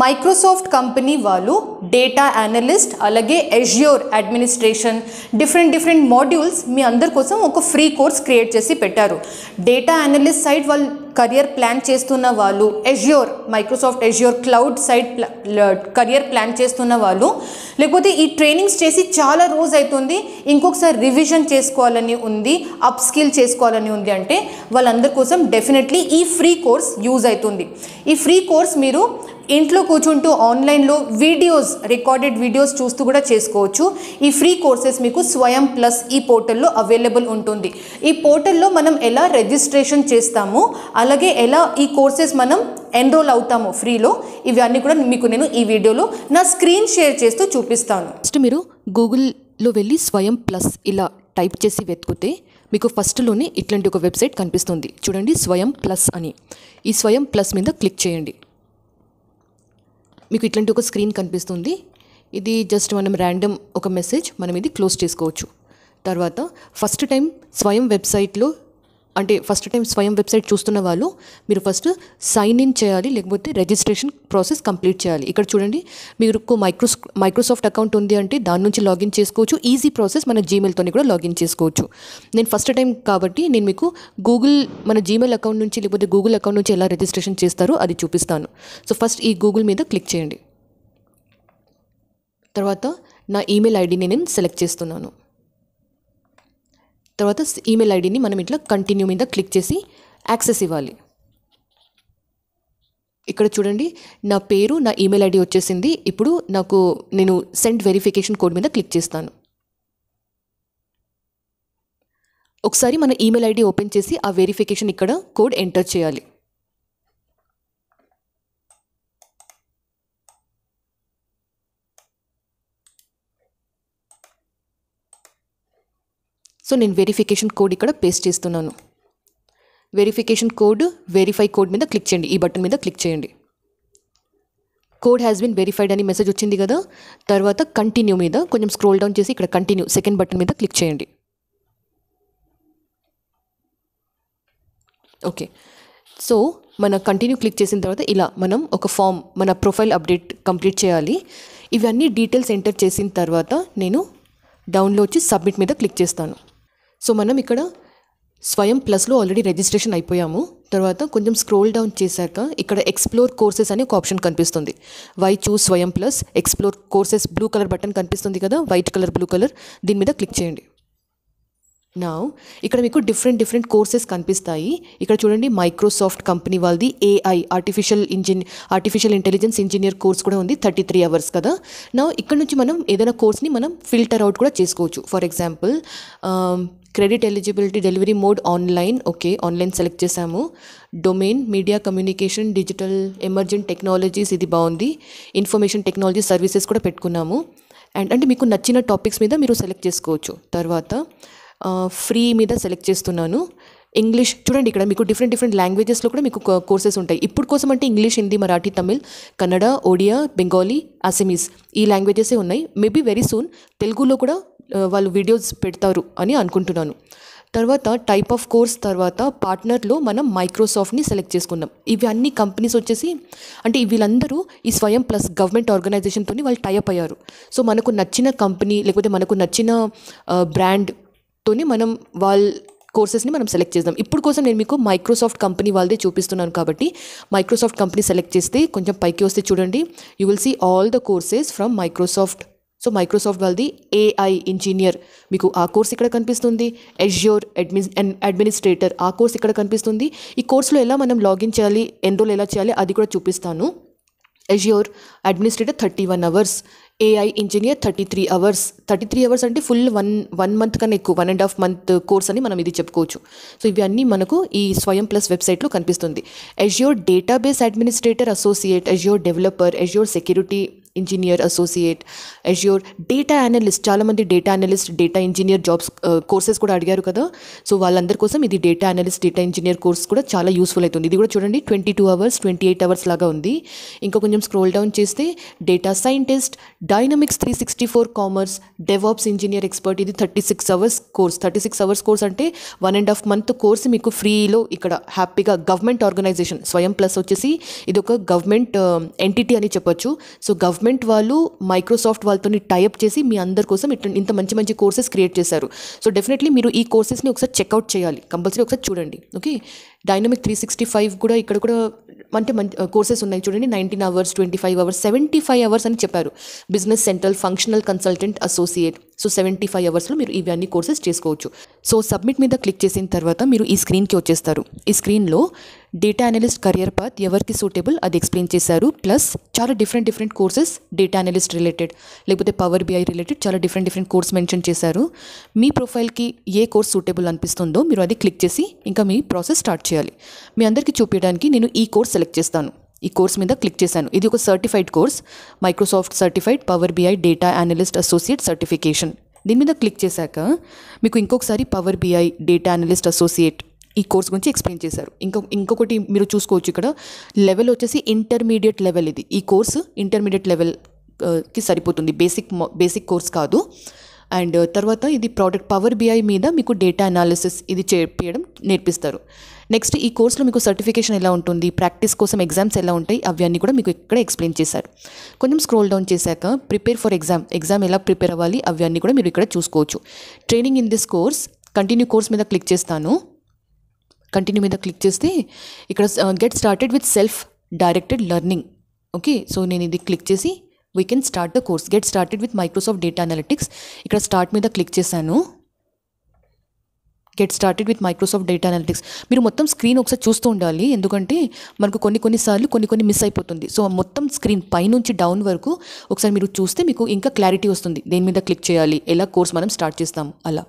Microsoft company వాళ్ళు data analyst అలాగే Azure administration different modules మీ అందరి కోసం ఒక ఫ్రీ కోర్స్ క్రియేట్ చేసి పెట్టారు. డేటా అనలిస్ట్ సైడ్ వాళ్ళు కెరియర్ ప్లాన్ చేస్తున్న వాళ్ళు, Azure Microsoft Azure cloud side career plan చేస్తున్న వాళ్ళు, లేకపోతే ఈ ట్రైనింగ్స్ చేసి చాలా రోజు అవుతుంది ఇంకొకసారి రివిజన్ చేసుకోవాలని ఉంది, అప్ స్కిల్ చేసుకోవాలని ఉంది అంటే వాళ్ళందరి కోసం డెఫినెట్లీ ఈ ఫ్రీ కోర్స్ యూజ్ అవుతుంది. ఈ ఫ్రీ కోర్స్ మీరు ఇంట్లో కూర్చుంటూ ఆన్లైన్లో వీడియోస్, రికార్డెడ్ వీడియోస్ చూస్తూ కూడా చేసుకోవచ్చు. ఈ ఫ్రీ కోర్సెస్ మీకు స్వయం ప్లస్ ఈ పోర్టల్లో అవైలబుల్ ఉంటుంది. ఈ పోర్టల్లో మనం ఎలా రిజిస్ట్రేషన్ చేస్తాము, అలాగే ఎలా ఈ కోర్సెస్ మనం ఎన్రోల్ అవుతాము ఫ్రీలో, ఇవన్నీ కూడా మీకు నేను ఈ వీడియోలో నా స్క్రీన్ షేర్ చేస్తూ చూపిస్తాను. ఫస్ట్ మీరు గూగుల్లో వెళ్ళి స్వయం ప్లస్ ఇలా టైప్ చేసి వెతికితే మీకు ఫస్ట్లోనే ఇట్లాంటి ఒక వెబ్సైట్ కనిపిస్తుంది. చూడండి, స్వయం ప్లస్ అని. ఈ స్వయం ప్లస్ మీద క్లిక్ చేయండి. మీకు ఇట్లాంటి ఒక స్క్రీన్ కనిపిస్తుంది. ఇది జస్ట్ మనం ర్యాండమ్ ఒక మెసేజ్, మనం ఇది క్లోజ్ చేసుకోవచ్చు. తర్వాత ఫస్ట్ టైం స్వయం వెబ్సైట్ చూస్తున్న వాళ్ళు మీరు ఫస్ట్ సైన్ ఇన్ చేయాలి, లేకపోతే రిజిస్ట్రేషన్ ప్రాసెస్ కంప్లీట్ చేయాలి. ఇక్కడ చూడండి, మీకు మైక్రోసాఫ్ట్ అకౌంట్ ఉంది అంటే దాని నుంచి లాగిన్ చేసుకోవచ్చు. ఈజీ ప్రాసెస్, మన జీమెయిల్తోని కూడా లాగిన్ చేసుకోవచ్చు. నేను ఫస్ట్ టైం కాబట్టి నేను మీకు మన జీమెయిల్ అకౌంట్ నుంచి లేకపోతే గూగుల్ అకౌంట్ నుంచి ఎలా రిజిస్ట్రేషన్ చేస్తారో అది చూపిస్తాను. సో ఫస్ట్ ఈ గూగుల్ మీద క్లిక్ చేయండి. తర్వాత నా ఈమెయిల్ ఐడిని నేను సెలెక్ట్ చేస్తున్నాను. తర్వాత ఈమెయిల్ ఐడిని మనం ఇట్లా కంటిన్యూ మీద క్లిక్ చేసి యాక్సెస్ ఇవ్వాలి. ఇక్కడ చూడండి, నా పేరు, నా ఈమెయిల్ ఐడి వచ్చేసింది. ఇప్పుడు నేను సెండ్ వెరిఫికేషన్ కోడ్ మీద క్లిక్ చేస్తాను. ఒకసారి మన ఈమెయిల్ ఐడి ఓపెన్ చేసి ఆ వెరిఫికేషన్ ఇక్కడ కోడ్ ఎంటర్ చేయాలి. సో నేను వెరిఫికేషన్ కోడ్ ఇక్కడ పేస్ట్ చేస్తున్నాను. వెరిఫికేషన్ కోడ్, వెరిఫై కోడ్ మీద క్లిక్ చేయండి. ఈ బటన్ మీద క్లిక్ చేయండి. కోడ్ హ్యాస్ బీన్ వెరిఫైడ్ అని మెసేజ్ వచ్చింది కదా. తర్వాత కంటిన్యూ మీద కొంచెం స్క్రోల్ డౌన్ చేసి ఇక్కడ కంటిన్యూ సెకండ్ బటన్ మీద క్లిక్ చేయండి. ఓకే, సో మన కంటిన్యూ క్లిక్ చేసిన తర్వాత ఇలా మనం ఒక ఫామ్, మన ప్రొఫైల్ అప్డేట్ కంప్లీట్ చేయాలి. ఇవన్నీ డీటెయిల్స్ ఎంటర్ చేసిన తర్వాత నేను డౌన్లో వచ్చి సబ్మిట్ మీద క్లిక్ చేస్తాను. సో మనం ఇక్కడ స్వయం ప్లస్లో ఆల్రెడీ రిజిస్ట్రేషన్ అయిపోయాము. తర్వాత కొంచెం స్క్రోల్ డౌన్ చేశాక ఇక్కడ ఎక్స్ప్లోర్ కోర్సెస్ అని ఒక ఆప్షన్ కనిపిస్తుంది. వై చూస్ స్వయం plus explore courses blue colour button కనిపిస్తుంది కదా, వైట్ కలర్, బ్లూ కలర్, దీని మీద క్లిక్ చేయండి. నా ఇక్కడ మీకు డిఫరెంట్ కోర్సెస్ కనిపిస్తాయి. ఇక్కడ చూడండి, మైక్రోసాఫ్ట్ కంపెనీ వాళ్ళది AI artificial intelligence engineer course కూడా ఉంది, 33 అవర్స్ కదా. నా ఇక్కడ నుంచి మనం ఏదైనా కోర్స్ని మనం ఫిల్టర్ అవుట్ కూడా చేసుకోవచ్చు. For example credit eligibility delivery mode online. Okay, online select చేసాము. Domain media communication digital emergent technologies, ఇది బాగుంది. ఇన్ఫర్మేషన్ టెక్నాలజీ సర్వీసెస్ కూడా పెట్టుకున్నాము. అండ్ అంటే మీకు నచ్చిన టాపిక్స్ మీద మీరు సెలెక్ట్ చేసుకోవచ్చు. తర్వాత ఫ్రీ మీద సెలెక్ట్ చేస్తున్నాను. ఇంగ్లీష్ చూడండి, ఇక్కడ మీకు డిఫరెంట్ లాంగ్వేజెస్లో కూడా మీకు కోర్సెస్ ఉంటాయి. ఇప్పుడు కోసం అంటే ఇంగ్లీష్, హిందీ, మరాఠీ, తమిళ్, కన్నడ, ఒడియా, బెంగాలీ, అసమీస్, ఈ లాంగ్వేజెసే ఉన్నాయి. మేబీ వెరీ సూన్ తెలుగులో కూడా వాళ్ళు వీడియోస్ పెడతారు అని అనుకుంటున్నాను. తర్వాత టైప్ ఆఫ్ కోర్స్, తర్వాత పార్ట్నర్లో మనం మైక్రోసాఫ్ట్ని సెలెక్ట్ చేసుకుందాం. ఇవి అన్ని కంపెనీస్ వచ్చేసి అంటే వీళ్ళందరూ ఈ స్వయం ప్లస్ గవర్నమెంట్ ఆర్గనైజేషన్తో వాళ్ళు టైఅప్ అయ్యారు. సో మనకు నచ్చిన కంపెనీ లేకపోతే మనకు నచ్చిన బ్రాండ్తోని మనం వాళ్ళ కోర్సెస్ని మనం సెలెక్ట్ చేద్దాం. ఇప్పుడు కోసం నేను మీకు మైక్రోసాఫ్ట్ కంపెనీ వాళ్ళదే చూపిస్తున్నాను కాబట్టి మైక్రోసాఫ్ట్ కంపెనీ సెలెక్ట్ చేస్తే కొంచెం పైకి వస్తే చూడండి, you will see all the courses from Microsoft. So Microsoft వాళ్ళది AI ఇంజనీర్, మీకు ఆ కోర్స్ ఇక్కడ కనిపిస్తుంది. అజ్యూర్ అడ్మినిస్ట్రేటర్, ఆ కోర్స్ ఇక్కడ కనిపిస్తుంది. ఈ కోర్సులో ఎలా మనం లాగిన్ చేయాలి, ఎన్రోల్ ఎలా చేయాలి అది కూడా చూపిస్తాను. Azure administrator 31 hours, AI engineer 33 hours. 33 hours అంటే ఫుల్ వన్ మంత్ కన్నా ఎక్కువ, 1.5 మంత్ కోర్స్ అని మనం ఇది చెప్పుకోవచ్చు. సో ఇవి అన్నీ మనకు ఈ స్వయం ప్లస్ వెబ్సైట్లో కనిపిస్తుంది. Azure database administrator associate, Azure developer, Azure security engineer associate, Azure data analyst, చాలామంది data analyst, data engineer jobs courses కూడా అడిగారు కదా. సో వాళ్ళందరి కోసం ఇది data analyst, data engineer course కూడా చాలా యూస్ఫుల్ అవుతుంది. ఇది కూడా చూడండి 22 hours 28 hours లాగా ఉంది. ఇంకా కొంచెం స్క్రోల్ డౌన్ చేస్తే data scientist, dynamics 364 commerce, DevOps engineer expert, ఇది 36 hours కోర్స్. 36 hours కోర్స్ అంటే 1.5 month కోర్స్ మీకు ఫ్రీలో ఇక్కడ హ్యాపీగా గవర్నమెంట్ ఆర్గనైజేషన్ స్వయం ప్లస్ వచ్చేసి ఇది ఒక గవర్నమెంట్ ఎంటిటీ అని చెప్పొచ్చు. సో గవర్నమెంట్ వాళ్ళు మైక్రోసాఫ్ట్ వాళ్ళతో టైఅప్ చేసి మీ అందరి కోసం ఇంత మంచి మంచి కోర్సెస్ క్రియేట్ చేశారు. సో డెఫినెట్లీ మీరు ఈ కోర్సెస్ని ఒకసారి చెక్అవుట్ చేయాలి, కంపల్సరీ ఒకసారి చూడండి. ఓకే, డైనమిక్ 365 కూడా ఇక్కడ కూడా అంటే కోర్సెస్ ఉన్నాయి చూడండి. 19 hours 25 hours 75 hours అని చెప్పారు. Business central functional consultant associate, so 75 hours మీరు ఇవన్నీ కోర్సెస్ చేసుకోవచ్చు. సో సబ్మిట్ మీద క్లిక్ చేసిన తర్వాత మీరు ఈ స్క్రీన్కి వచ్చేస్తారు. ఈ స్క్రీన్లో డేటా అనలిస్ట్ కెరియర్ పాత్ ఎవరికి సూటబుల్ అది ఎక్స్ప్లెయిన్ చేశారు. ప్లస్ చాలా different courses data analyst related లేకపోతే పవర్ బిఐ రిలేటెడ్ చాలా డిఫరెంట్ కోర్స్ మెన్షన్ చేశారు. మీ ప్రొఫైల్కి ఏ కోర్స్ సూటబుల్ అనిపిస్తుందో మీరు అది క్లిక్ చేసి ఇంకా మీ ప్రాసెస్ స్టార్ట్ చేయాలి. మీ అందరికీ చూపించడానికి నేను ఈ కోర్స్ సెలెక్ట్ చేస్తాను. ఈ కోర్స్ మీద క్లిక్ చేశాను. ఇది ఒక certified course, Microsoft certified Power BI data analyst associate certification. దీని మీద క్లిక్ చేశాక మీకు ఇంకొకసారి Power BI data analyst associate ఈ కోర్స్ గురించి ఎక్స్ప్లెయిన్ చేశారు. ఇంకొకటి మీరు చూసుకోవచ్చు, ఇక్కడ లెవెల్ వచ్చేసి ఇంటర్మీడియట్ లెవెల్. ఇది ఈ కోర్సు ఇంటర్మీడియట్ లెవెల్కి సరిపోతుంది, బేసిక్ కోర్స్ కాదు. అండ్ తర్వాత ఇది ప్రోడక్ట్ పవర్ బిఐ మీద మీకు డేటా అనాలిసిస్ ఇది చేయడం నేర్పిస్తారు. నెక్స్ట్ ఈ కోర్సులో మీకు సర్టిఫికేషన్ ఎలా ఉంటుంది, ప్రాక్టీస్ కోసం ఎగ్జామ్స్ ఎలా ఉంటాయి, అవన్నీ కూడా మీకు ఇక్కడ ఎక్స్ప్లెయిన్ చేశారు. కొంచెం స్క్రోల్ డౌన్ చేశాక ప్రిపేర్ ఫర్ ఎగ్జామ్ ఎలా ప్రిపేర్ అవ్వాలి అవన్నీ కూడా మీరు ఇక్కడ చూసుకోవచ్చు. Training in this course continue course మీద క్లిక్ చేస్తాను. కంటిన్యూ మీద క్లిక్ చేస్తే ఇక్కడ get started with self directed learning. Okay, so నేను ఇది క్లిక్ చేసి we can start the course. Get started with Microsoft data analytics, ఇక్కడ స్టార్ట్ మీద క్లిక్ చేశాను. Get started with Microsoft data analytics. మీరు మొత్తం స్క్రీన్ ఒకసారి చూస్తూ ఉండాలి, ఎందుకంటే మనకు కొన్నిసార్లు కొన్ని మిస్ అయిపోతుంది. సో మొత్తం స్క్రీన్ పైనుంచి డౌన్ వరకు ఒకసారి మీరు చూస్తే మీకు ఇంకా క్లారిటీ వస్తుంది, దేని మీద క్లిక్ చేయాలి, ఎలా కోర్స్ మనం స్టార్ట్ చేస్తాం అలా.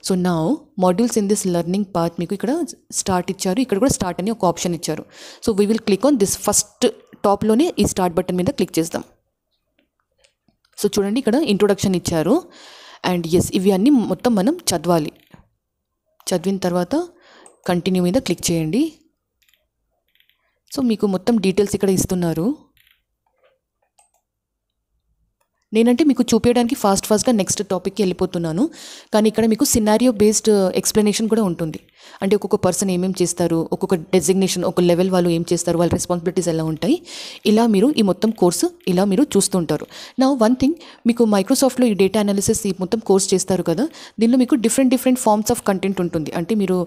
So now modules in this learning path మీకు ఇక్కడ స్టార్ట్ ఇచ్చారు, ఇక్కడ కూడా స్టార్ట్ అని ఒక ఆప్షన్ ఇచ్చారు. So we will click on this first టాప్లోనే ఈ స్టార్ట్ బటన్ మీద క్లిక్ చేస్తాం. సో చూడండి ఇక్కడ ఇంట్రొడక్షన్ ఇచ్చారు. అండ్ ఎస్ ఇవి అన్నీ మొత్తం మనం చదవాలి. చదివిన తర్వాత కంటిన్యూ మీద క్లిక్ చేయండి. సో మీకు మొత్తం డీటెయిల్స్ ఇక్కడ ఇస్తున్నారు. నేనంటే మీకు చూపించడానికి ఫాస్ట్గా నెక్స్ట్ టాపిక్కి వెళ్ళిపోతున్నాను, కానీ ఇక్కడ మీకు సినారియో బేస్డ్ ఎక్స్ప్లెనేషన్ కూడా ఉంటుంది. అంటే ఒక్కొక్క పర్సన్ ఏమేమి చేస్తారు, ఒక్కొక్క డెసిగ్నేషన్ ఒక లెవెల్ వాళ్ళు ఏం చేస్తారు, వాళ్ళ రెస్పాన్సిబిలిటీస్ ఎలా ఉంటాయి, ఇలా మీరు ఈ మొత్తం కోర్సు ఇలా మీరు చూస్తుంటారు. నా వన్ థింగ్, మీకు మైక్రోసాఫ్ట్లో ఈ డేటా అనాలిసిస్ ఈ మొత్తం కోర్స్ చేస్తారు కదా, దీనిలో మీకు డిఫరెంట్ ఫార్మ్స్ ఆఫ్ కంటెంట్ ఉంటుంది. అంటే మీరు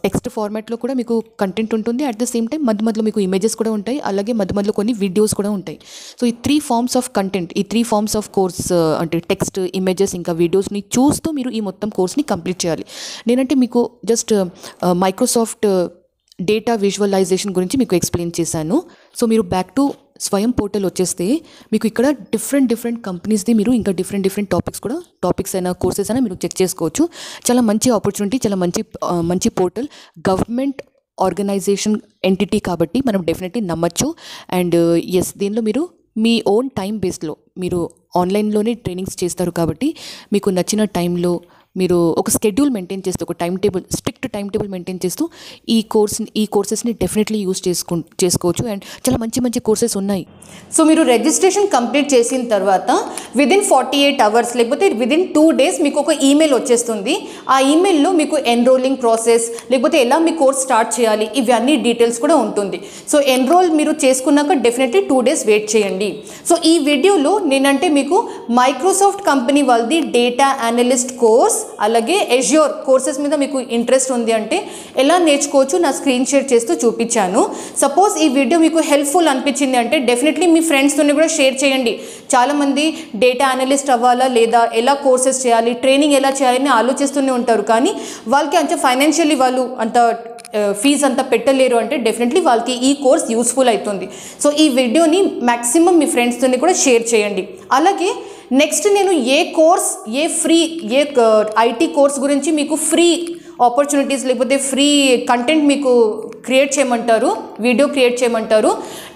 టెక్స్ట్ ఫార్మాట్లో కూడా మీకు కంటెంట్ ఉంటుంది, అట్ ద సేమ్ టైం మధ్యలో మీకు ఇమేజెస్ కూడా ఉంటాయి, అలాగే మధ్యలో కొన్ని వీడియోస్ కూడా ఉంటాయి. సో ఈ 3 forms ఆఫ్ కంటెంట్, ఈ 3 forms ఆఫ్ కోర్స్ అంటే టెక్స్ట్, ఇమేజెస్ ఇంకా వీడియోస్ని చూస్తూ మీరు ఈ మొత్తం కోర్స్ని కంప్లీట్ చేయాలి. నేనంటే మీకు జస్ట్ మైక్రోసాఫ్ట్ డేటా విజువలైజేషన్ గురించి మీకు ఎక్స్ప్లెయిన్ చేశాను. సో మీరు బ్యాక్ టు స్వయం పోర్టల్ వచ్చేస్తే మీకు ఇక్కడ డిఫరెంట్ కంపెనీస్ది మీరు ఇంకా డిఫరెంట్ టాపిక్స్ అయినా కోర్సెస్ అయినా మీరు చెక్ చేసుకోవచ్చు. చాలా మంచి ఆపర్చునిటీ, చాలా మంచి పోర్టల్, గవర్నమెంట్ ఆర్గనైజేషన్ ఎంటిటీ కాబట్టి మనం డెఫినెట్లీ నమ్మచ్చు. అండ్ ఎస్ దీనిలో మీరు మీ ఓన్ టైం బేస్లో మీరు ఆన్లైన్లోనే ట్రైనింగ్స్ చేస్తారు కాబట్టి మీకు నచ్చిన టైంలో మీరు ఒక స్కెడ్యూల్ మెయింటైన్ చేస్తూ, ఒక స్ట్రిక్ట్ టైం టేబుల్ మెయింటైన్ చేస్తూ ఈ కోర్సెస్ని డెఫినెట్లీ యూస్ చేసుకోవచ్చు. అండ్ చాలా మంచి కోర్సెస్ ఉన్నాయి. సో మీరు రిజిస్ట్రేషన్ కంప్లీట్ చేసిన తర్వాత విదిన్ 48 hours లేకపోతే విదిన్ 2 days మీకు ఒక ఈమెయిల్ వచ్చేస్తుంది. ఆ ఈమెయిల్లో మీకు ఎన్రోలింగ్ ప్రాసెస్ లేకపోతే ఎలా మీ కోర్స్ స్టార్ట్ చేయాలి ఇవన్నీ డీటెయిల్స్ కూడా ఉంటుంది. సో ఎన్రోల్ మీరు చేసుకున్నాక డెఫినెట్లీ 2 days వెయిట్ చేయండి. సో ఈ వీడియోలో నేనంటే మీకు మైక్రోసాఫ్ట్ కంపెనీ వాళ్ళది డేటా అనలిస్ట్ కోర్స్ అలాగే అజ్యూర్ కోర్సెస్ మీద మీకు ఇంట్రెస్ట్ ఉంది అంటే ఎలా నేర్చుకోవచ్చు నా స్క్రీన్ షేర్ చేస్తూ చూపించాను. సపోజ్ ఈ వీడియో మీకు హెల్ప్ఫుల్ అనిపించింది అంటే డెఫినెట్లీ మీ ఫ్రెండ్స్తో కూడా షేర్ చేయండి. చాలామంది డేటా అనలిస్ట్ అవ్వాలా లేదా ఎలా కోర్సెస్ చేయాలి, ట్రైనింగ్ ఎలా చేయాలని ఆలోచిస్తూనే ఉంటారు, కానీ వాళ్ళకి అంత ఫైనాన్షియల్లీ వాళ్ళు అంత ఫీజు అంతా పెట్టలేరు అంటే డెఫినెట్లీ వాళ్ళకి ఈ కోర్స్ యూస్ఫుల్ అవుతుంది. సో ఈ వీడియోని మ్యాక్సిమం మీ ఫ్రెండ్స్తో కూడా షేర్ చేయండి. అలాగే నెక్స్ట్ నేను ఏ ఐటీ కోర్స్ గురించి మీకు ఫ్రీ ఆపర్చునిటీస్ లేకపోతే ఫ్రీ కంటెంట్ మీకు క్రియేట్ చేయమంటారు, వీడియో క్రియేట్ చేయమంటారు,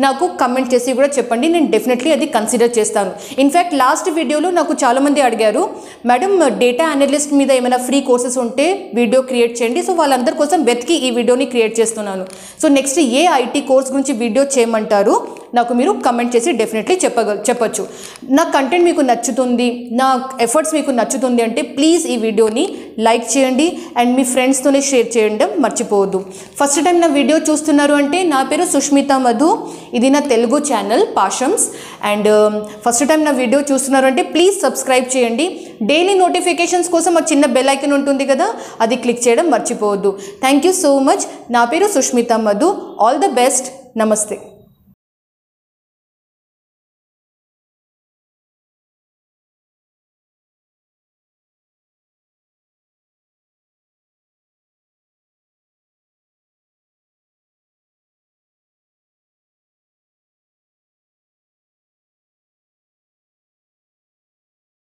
నాకు కమెంట్ చేసి కూడా చెప్పండి. నేను డెఫినెట్లీ అది కన్సిడర్ చేస్తాను. ఇన్ఫ్యాక్ట్ లాస్ట్ వీడియోలో నాకు చాలామంది అడిగారు, మేడం డేటా అనలిస్ట్ మీద ఏమైనా ఫ్రీ కోర్సెస్ ఉంటే వీడియో క్రియేట్ చేయండి. సో వాళ్ళందరి కోసం వెతికి ఈ వీడియోని క్రియేట్ చేస్తున్నాను. So next A IT course గురించి వీడియో చేయమంటారు నాకు మీరు కమెంట్ చేసి డెఫినెట్లీ చెప్పచ్చు. నా కంటెంట్ మీకు నచ్చుతుంది, నా ఎఫర్ట్స్ మీకు నచ్చుతుంది అంటే ప్లీజ్ ఈ వీడియోని లైక్ చేయండి అండ్ మీ ఫ్రెండ్స్తోనే షేర్ చేయడం మర్చిపోవద్దు. ఫస్ట్ టైం నా వీడియో చూస్తున్నారు అంటే నా పేరు సుష్మిత మధు, ఇది నా తెలుగు ఛానల్ పాషమ్స్. అండ్ ఫస్ట్ టైం నా వీడియో చూస్తున్నారు అంటే ప్లీజ్ సబ్స్క్రైబ్ చేయండి. డైలీ నోటిఫికేషన్స్ కోసం ఒక చిన్న బెల్ ఐకాన్ ఉంటుంది కదా, అది క్లిక్ చేయడం మర్చిపోవద్దు. Thank you so much. నా పేరు Sushmita Madhu. All the best. నమస్తే.